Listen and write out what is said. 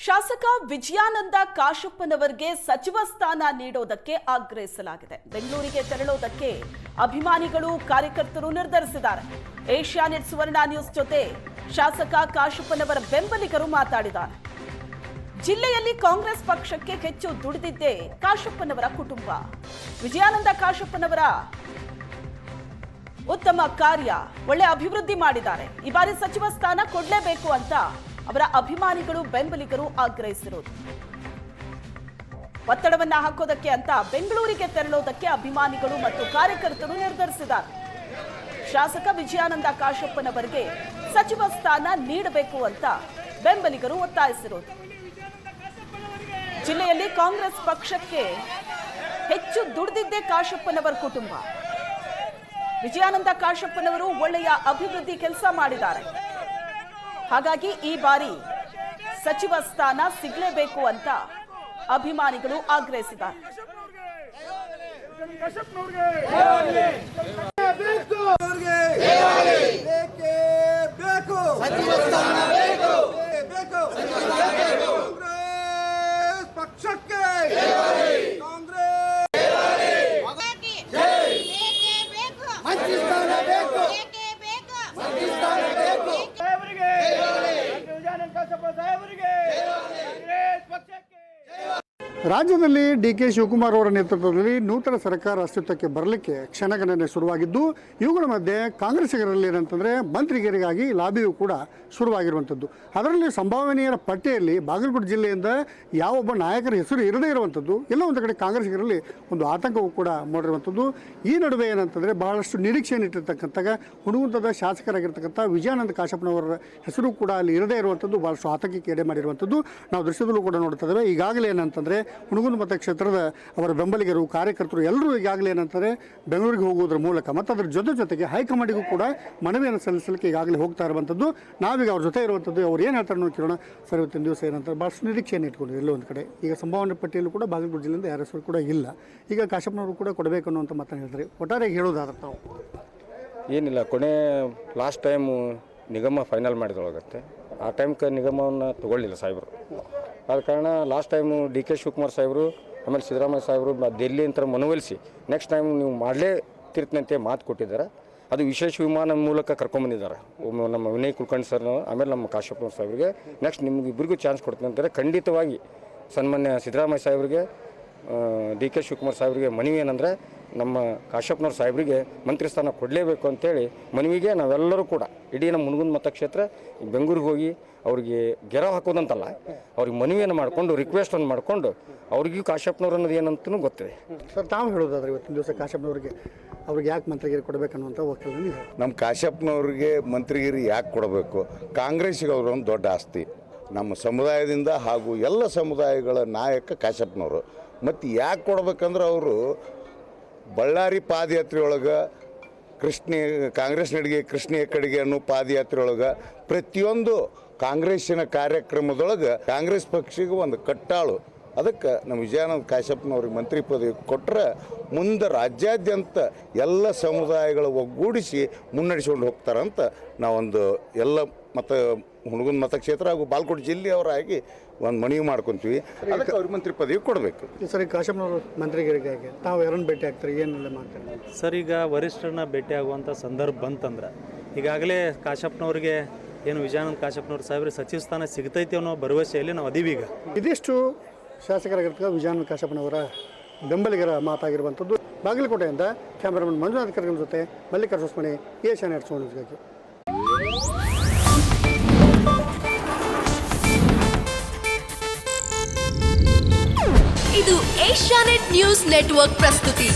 ಶಾಸಕ ವಿಜಯಾನಂದ ಕಾಶಪ್ಪನವರಿಗೆ ಸಚಿವ ಸ್ಥಾನ ನೀಡೋದಕ್ಕೆ ಆಗ್ರಹಿಸಲಾಗಿದೆ. ಬೆಂಗಳೂರಿಗೆ ತೆರಳೋದಕ್ಕೆ ಅಭಿಮಾನಿಗಳು ಕಾರ್ಯಕರ್ತರು ನಿರ್ಧರಿಸಿದ್ದಾರೆ. ಏಷ್ಯಾನೆಟ್ ಸುವರ್ಣ ನ್ಯೂಸ್ ಜೊತೆ ಶಾಸಕ ಕಾಶಪ್ಪನವರ ಬೆಂಬಲಿಗರು ಮಾತಾಡಿದ್ದಾರೆ. ಜಿಲ್ಲೆಯಲ್ಲಿ ಕಾಂಗ್ರೆಸ್ ಪಕ್ಷಕ್ಕೆ ಹೆಚ್ಚು ದುಡಿದಿದ್ದೇ ಕಾಶಪ್ಪನವರ ಕುಟುಂಬ. ವಿಜಯಾನಂದ ಕಾಶಪ್ಪನವರ ಉತ್ತಮ ಕಾರ್ಯ, ಒಳ್ಳೆ ಅಭಿವೃದ್ಧಿ ಮಾಡಿದ್ದಾರೆ. ಈ ಬಾರಿ ಸಚಿವ ಸ್ಥಾನ ಕೊಡಲೇಬೇಕು ಅಂತ ಅವರ ಅಭಿಮಾನಿಗಳು ಬೆಂಬಲಿಗರು ಆಗ್ರಹಿಸಿರುವುದು. ಒತ್ತಡವನ್ನ ಹಾಕೋದಕ್ಕೆ ಅಂತ ಬೆಂಗಳೂರಿಗೆ ತೆರಳೋದಕ್ಕೆ ಅಭಿಮಾನಿಗಳು ಮತ್ತು ಕಾರ್ಯಕರ್ತರು ನಿರ್ಧರಿಸಿದ್ದಾರೆ. ಶಾಸಕ ವಿಜಯಾನಂದ ಕಾಶಪ್ಪನವರಿಗೆ ಸಚಿವ ಸ್ಥಾನ ನೀಡಬೇಕು ಅಂತ ಬೆಂಬಲಿಗರು ಒತ್ತಾಯಿಸಿರುವುದು. ಜಿಲ್ಲೆಯಲ್ಲಿ ಕಾಂಗ್ರೆಸ್ ಪಕ್ಷಕ್ಕೆ ಹೆಚ್ಚು ದುಡಿದಿದ್ದೇ ಕಾಶಪ್ಪನವರ ಕುಟುಂಬ. ವಿಜಯಾನಂದ ಕಾಶಪ್ಪನವರು ಒಳ್ಳೆಯ ಅಭಿವೃದ್ಧಿ ಕೆಲಸ ಮಾಡಿದ್ದಾರೆ. ಹಾಗಾಗಿ ಈ ಬಾರಿ ಸಚಿವ ಸ್ಥಾನ ಸಿಗಲೇಬೇಕು ಅಂತ ಅಭಿಮಾನಿಗಳು ಆಗ್ರಹಿಸಿದ್ದಾರೆ. ರಾಜ್ಯದಲ್ಲಿ ಡಿ.ಕೆ. ಶಿವಕುಮಾರ್ ಅವರ ನೇತೃತ್ವದಲ್ಲಿ ನೂತನ ಸರ್ಕಾರ ಅಸ್ತಿತ್ವಕ್ಕೆ ಬರಲಿಕ್ಕೆ ಕ್ಷಣಗಣನೆ ಶುರುವಾಗಿದ್ದು, ಇವುಗಳ ಮಧ್ಯೆ ಕಾಂಗ್ರೆಸ್ಸಿಗರಲ್ಲಿ ಏನಂತಂದರೆ ಮಂತ್ರಿಗಿರಿಗಾಗಿ ಲಾಬಿಯೂ ಕೂಡ ಶುರುವಾಗಿರುವಂಥದ್ದು. ಅದರಲ್ಲಿ ಸಂಭಾವನೀಯರ ಪಟ್ಟಿಯಲ್ಲಿ ಬಾಗಲಕೋಟೆ ಜಿಲ್ಲೆಯಿಂದ ಯಾವೊಬ್ಬ ನಾಯಕರ ಹೆಸರು ಇರದೇ ಇರುವಂಥದ್ದು, ಎಲ್ಲ ಒಂದು ಕಡೆ ಕಾಂಗ್ರೆಸ್ಸಿಗರಲ್ಲಿ ಒಂದು ಆತಂಕವೂ ಕೂಡ ಮೂಡಿರುವಂಥದ್ದು. ಈ ನಡುವೆ ಏನಂತಂದರೆ ಬಹಳಷ್ಟು ನಿರೀಕ್ಷೆಯನ್ನು ಇಟ್ಟಿರ್ತಕ್ಕಂಥ ಹುಣಗುಂದದ ಶಾಸಕರಾಗಿರ್ತಕ್ಕಂಥ ವಿಜಯಾನಂದ ಕಾಶಪ್ಪನವರ ಹೆಸರು ಕೂಡ ಅಲ್ಲಿ ಇರದೇ ಇರುವಂಥದ್ದು ಭಾಳಷ್ಟು ಆತಂಕಕ್ಕೆ ಎಡೆ ಮಾಡಿರುವಂಥದ್ದು ನಾವು ದೃಶ್ಯದಲ್ಲೂ ಕೂಡ ನೋಡ್ತಾ ಇದ್ದೇವೆ. ಈಗಾಗಲೇ ಏನಂತಂದರೆ ಹುಣಗುಂದ ಮತಕ್ಷೇತ್ರದ ಅವರ ಬೆಂಬಲಿಗರು ಕಾರ್ಯಕರ್ತರು ಎಲ್ಲರೂ ಈಗಾಗಲೇ ಏನಂತಾರೆ ಬೆಂಗಳೂರಿಗೆ ಹೋಗುವುದರ ಮೂಲಕ ಮತ್ತು ಅದರ ಜೊತೆಗೆ ಹೈಕಮಾಂಡಿಗೂ ಕೂಡ ಮನವಿಯನ್ನು ಸಲ್ಲಿಸಲಿಕ್ಕೆ ಈಗಾಗಲೇ ಹೋಗ್ತಾ ಇರುವಂಥದ್ದು. ನಾವೀಗ ಅವ್ರ ಜೊತೆ ಇರುವಂಥದ್ದು, ಅವ್ರು ಏನು ಹೇಳ್ತಾರೆ ನೋಡಿ ಕೇಳೋಣ. ಸರ್, ಇವತ್ತಿನ ದಿವಸ ಏನಂತಾರೆ ಭಾಳಷ್ಟು ನಿರೀಕ್ಷೆಯನ್ನು ಇಟ್ಕೊಂಡಿದೆ ಎಲ್ಲೋ ಒಂದು ಕಡೆ. ಈಗ ಸಂಭಾವನೆ ಪಟ್ಟಿಯಲ್ಲೂ ಕೂಡ ಬಾಗಲಕೋಟೆ ಜಿಲ್ಲೆಯಿಂದ ಯಾರ ಹೆಸರು ಕೂಡ ಇಲ್ಲ. ಈಗ ಕಾಶಪ್ಪನವರು ಕೂಡ ಕೊಡಬೇಕು ಅನ್ನುವಂಥ ಮಾತನ್ನು ಹೇಳ್ತಾರೆ. ಒಟ್ಟಾರೆ ಹೇಳೋದಾದ್ರೆ ತಾವು ಏನಿಲ್ಲ, ಕೊನೆ ಲಾಸ್ಟ್ ಟೈಮು ನಿಗಮ ಫೈನಲ್ ಮಾಡಿದೊಳಗತ್ತೆ. ಆ ಟೈಮ್ಗೆ ನಿಗಮವನ್ನು ತೊಗೊಳ್ಳಿಲ್ಲ ಸಾಹೇಬರು. ಆದ ಕಾರಣ ಲಾಸ್ಟ್ ಟೈಮು ಡಿ.ಕೆ. ಶಿವಕುಮಾರ್ ಸಾಹೇಬರು ಆಮೇಲೆ ಸಿದ್ದರಾಮಯ್ಯ ಸಾಹೇಬರು ಡೆಲ್ಲಿ ಅಂತ ಮನವೊಲಿಸಿ ನೆಕ್ಸ್ಟ್ ಟೈಮ್ ನೀವು ಮಾಡಲೇ ತಿರ್ತಿನಂತೆ ಮಾತು ಕೊಟ್ಟಿದ್ದಾರೆ. ಅದು ವಿಶೇಷ ವಿಮಾನ ಮೂಲಕ ಕರ್ಕೊಂಬಂದಿದ್ದಾರೆ. ನಮ್ಮ ವಿನಯ್ ಕುಲಕರ್ಣಿ ಸರ್ ಆಮೇಲೆ ನಮ್ಮ ಕಾಶಪ್ಪನವ್ರ ಸಾಹೇಬರಿಗೆ ನೆಕ್ಸ್ಟ್ ನಿಮ್ಗೆ ಇಬ್ಬರಿಗೂ ಚಾನ್ಸ್ ಕೊಡ್ತೀನಿ ಅಂತಾರೆ. ಖಂಡಿತವಾಗಿ ಸನ್ಮಾನ್ಯ ಸಿದ್ದರಾಮಯ್ಯ ಸಾಹೇಬರಿಗೆ ಡಿ.ಕೆ. ಶಿವಕುಮಾರ್ ಸಾಹೇಬರಿಗೆ ಮನವಿ ಏನಂದರೆ ನಮ್ಮ ಕಾಶಪ್ಪನವ್ರ ಸಾಹೇಬರಿಗೆ ಮಂತ್ರಿ ಸ್ಥಾನ ಕೊಡಲೇಬೇಕು ಅಂತೇಳಿ ಮನವಿಗೆ ನಾವೆಲ್ಲರೂ ಕೂಡ ಇಡೀ ನಮ್ಮ ಹುಣಗುಂದ ಮತಕ್ಷೇತ್ರ ಬೆಂಗಳೂರಿಗೆ ಹೋಗಿ ಅವ್ರಿಗೆ ಗೆರವು ಹಾಕೋದಂತಲ್ಲ, ಅವ್ರಿಗೆ ಮನವಿಯನ್ನು ಮಾಡಿಕೊಂಡು ರಿಕ್ವೆಸ್ಟನ್ನು ಮಾಡಿಕೊಂಡು ಅವ್ರಿಗೂ ಕಾಶಪ್ಪನವ್ರು ಅನ್ನೋದು ಏನಂತೂ ಗೊತ್ತಿದೆ. ಸರ್, ತಾವು ಹೇಳೋದಾದ್ರೆ ಇವತ್ತಿನ ದಿವಸ ಕಾಶಪ್ಪನವ್ರಿಗೆ ಅವ್ರಿಗೆ ಯಾಕೆ ಮಂತ್ರಿಗಿರಿ ಕೊಡಬೇಕನ್ನುವಂಥ ವಕೀಲರು ನಮ್ಮ ಕಾಶಪ್ಪನವ್ರಿಗೆ ಮಂತ್ರಿಗಿರಿ ಯಾಕೆ ಕೊಡಬೇಕು? ಕಾಂಗ್ರೆಸ್ಸಿಗೆ ಅವರು ಒಂದು ದೊಡ್ಡ ಆಸ್ತಿ. ನಮ್ಮ ಸಮುದಾಯದಿಂದ ಹಾಗೂ ಎಲ್ಲ ಸಮುದಾಯಗಳ ನಾಯಕ ಕಾಶಪ್ಪನವರು. ಮತ್ತು ಯಾಕೆ ಕೊಡ್ಬೇಕಂದ್ರೆ ಅವರು ಬಳ್ಳಾರಿ ಪಾದಯಾತ್ರೆ ಒಳಗೆ ಕಾಂಗ್ರೆಸ್ ನಡಿಗೆ ಕೃಷ್ಣ ಕಡೆಗೆ ಅನ್ನೋ ಪಾದಯಾತ್ರೆ ಒಳಗೆ ಪ್ರತಿಯೊಂದು ಕಾಂಗ್ರೆಸ್ಸಿನ ಕಾರ್ಯಕ್ರಮದೊಳಗೆ ಕಾಂಗ್ರೆಸ್ ಪಕ್ಷಿಗೆ ಒಂದು ಕಟ್ಟಾಳು. ಅದಕ್ಕೆ ನಮ್ಮ ವಿಜಯಾನಂದ ಕಾಶಪ್ಪನವ್ರಿಗೆ ಮಂತ್ರಿ ಪದವಿ ಕೊಟ್ಟರೆ ಮುಂದೆ ರಾಜ್ಯಾದ್ಯಂತ ಎಲ್ಲ ಸಮುದಾಯಗಳ ಒಗ್ಗೂಡಿಸಿ ಮುನ್ನಡೆಸ್ಕೊಂಡು ಹೋಗ್ತಾರಂತ ನಾವೊಂದು ಎಲ್ಲ ಹುಣಗುಂದ ಮತಕ್ಷೇತ್ರ ಹಾಗೂ ಬಾಗಲಕೋಟೆ ಜಿಲ್ಲೆಯವರಾಗಿ ಒಂದು ಮನವಿ ಮಾಡ್ಕೊತೀವಿ. ಅದಕ್ಕೆ ಅವ್ರಿಗೆ ಮಂತ್ರಿ ಪದವಿ ಕೊಡಬೇಕು. ಸರ್, ಈಗ ಕಾಶಪ್ಪನವರು ಮಂತ್ರಿಗಿರಿಗಾಗಿ ತಾವು ಯಾರನ್ನು ಭೇಟಿ ಆಗ್ತಾರೆ, ಏನೆಲ್ಲ ಮಾಡ್ತಾರೆ? ಸರ್, ಈಗ ವರಿಷ್ಠರನ್ನ ಭೇಟಿ ಆಗುವಂಥ ಸಂದರ್ಭ ಬಂತಂದ್ರೆ ಈಗಾಗಲೇ ಕಾಶಪ್ಪನವ್ರಿಗೆ ಏನು ವಿಜಯಾನಂದ ಕಾಶಪ್ಪನವ್ರ ಸಾಹೇಬ್ರಿಗೆ ಸಚಿವ ಸ್ಥಾನ ಸಿಗ್ತೈತಿ ಅನ್ನೋ ಭರವಸೆಯಲ್ಲಿ ನಾವು ಅದೀವಿ. ಈಗ ಇದಿಷ್ಟು ಶಾಸಕರಾಗಿರ್ತಕ್ಕ ವಿಜಯಾನಂದ ಕಾಶಪ್ಪನವರ ಬೆಂಬಲಿಗರ ಮಾತಾಗಿರುವಂಥದ್ದು. ಬಾಗಲಕೋಟೆಯಿಂದ ಕ್ಯಾಮರಾಮನ್ ಮಂಜುನಾಥ್ ಕರ್ಗಲ್ ಜೊತೆ ಮಲ್ಲಿಕಾರ್ಜುನ ಹೊಸಮನಿ, ಏಷ್ಯಾನೆಟ್ ಸುವರ್ಣ ನ್ಯೂಸ್ಗಾಗಿ. ಇದು ಏಷ್ಯಾನೆಟ್ ನ್ಯೂಸ್ ನೆಟ್ವರ್ಕ್ ಪ್ರಸ್ತುತಿ.